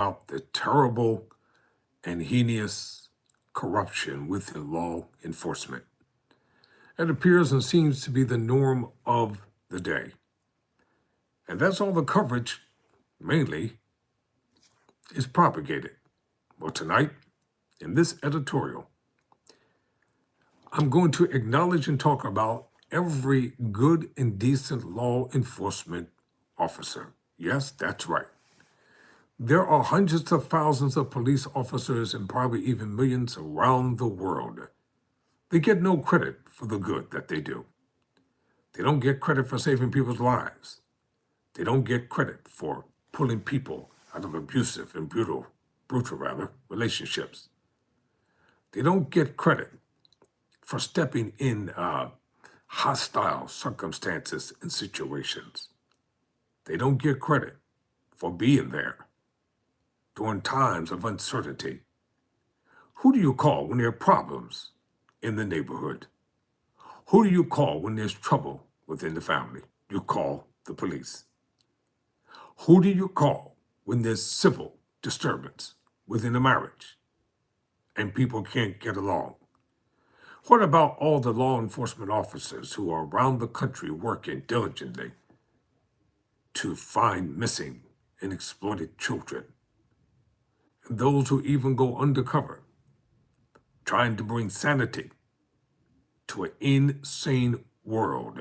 about the terrible and heinous corruption within law enforcement. It appears and seems to be the norm of the day. And that's all the coverage, mainly, is propagated. Well, tonight, in this editorial, I'm going to acknowledge and talk about every good and decent law enforcement officer. Yes, that's right. There are hundreds of thousands of police officers and probably even millions around the world. They get no credit for the good that they do. They don't get credit for saving people's lives. They don't get credit for pulling people out of abusive and brutal relationships. They don't get credit for stepping in hostile circumstances and situations. They don't get credit for being there during times of uncertainty. Who do you call when there are problems in the neighborhood? Who do you call when there's trouble within the family? You call the police. Who do you call when there's civil disturbance within a marriage and people can't get along? What about all the law enforcement officers who are around the country working diligently to find missing and exploited children? And those who even go undercover, trying to bring sanity to an insane world.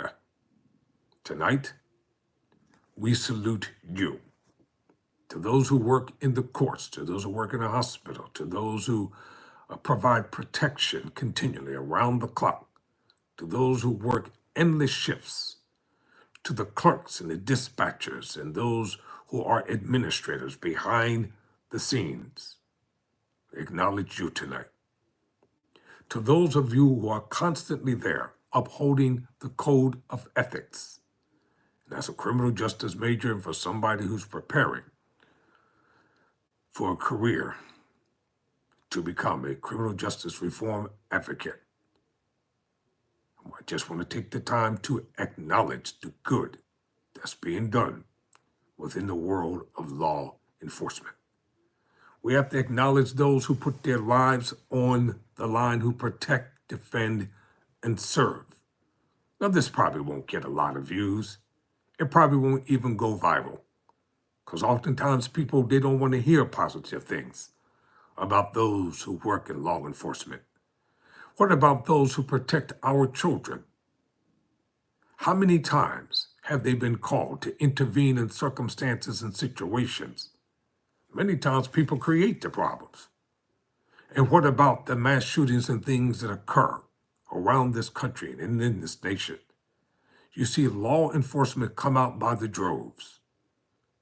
Tonight, we salute you. To those who work in the courts, to those who work in a hospital, to those who provide protection continually around the clock, to those who work endless shifts, to the clerks and the dispatchers and those who are administrators behind the scenes. We acknowledge you tonight. To those of you who are constantly there upholding the code of ethics. And as a criminal justice major and for somebody who's preparing for a career to become a criminal justice reform advocate, I just want to take the time to acknowledge the good that's being done within the world of law enforcement. We have to acknowledge those who put their lives on the line, who protect, defend, and serve. Now, this probably won't get a lot of views. It probably won't even go viral, because oftentimes people, they don't want to hear positive things about those who work in law enforcement. What about those who protect our children? How many times have they been called to intervene in circumstances and situations? Many times people create the problems. And what about the mass shootings and things that occur around this country and in this nation? You see law enforcement come out by the droves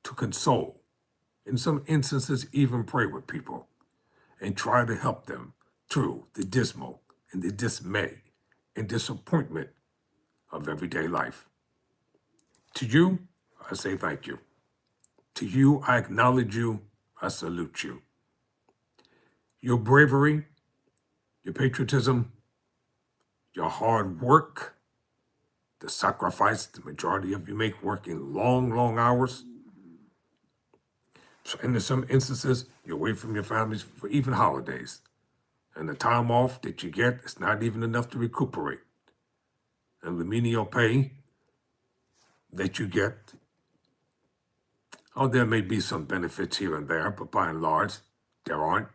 to console, in some instances even pray with people, and try to help them through the dismal and the dismay and disappointment of everyday life. To you, I say thank you. To you, I acknowledge you. I salute you. Your bravery, your patriotism, your hard work, the sacrifice the majority of you make working long, long hours. And in some instances, you're away from your families for even holidays. And the time off that you get is not even enough to recuperate. And the menial pay that you get, oh, there may be some benefits here and there, but by and large, there aren't.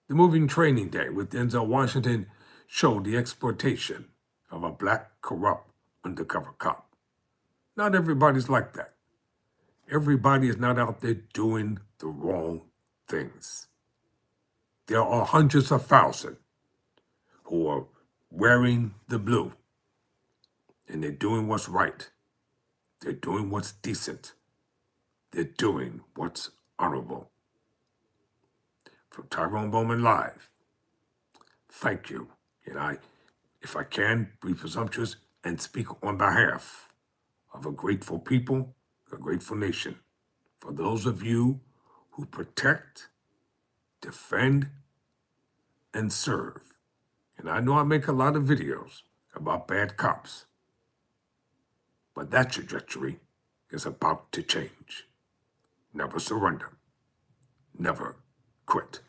The moving training day with Denzel Washington showed the exploitation of a black, corrupt, undercover cop. Not everybody's like that. Everybody is not out there doing the wrong things. There are hundreds of thousands who are wearing the blue, and they're doing what's right. They're doing what's decent. They're doing what's honorable. From Tyrone Bowman Live, thank you. And if I can, be presumptuous and speak on behalf of a grateful people, a grateful nation, for those of you who protect, defend, and serve. And I know I make a lot of videos about bad cops, but that trajectory is about to change. Never surrender. never quit.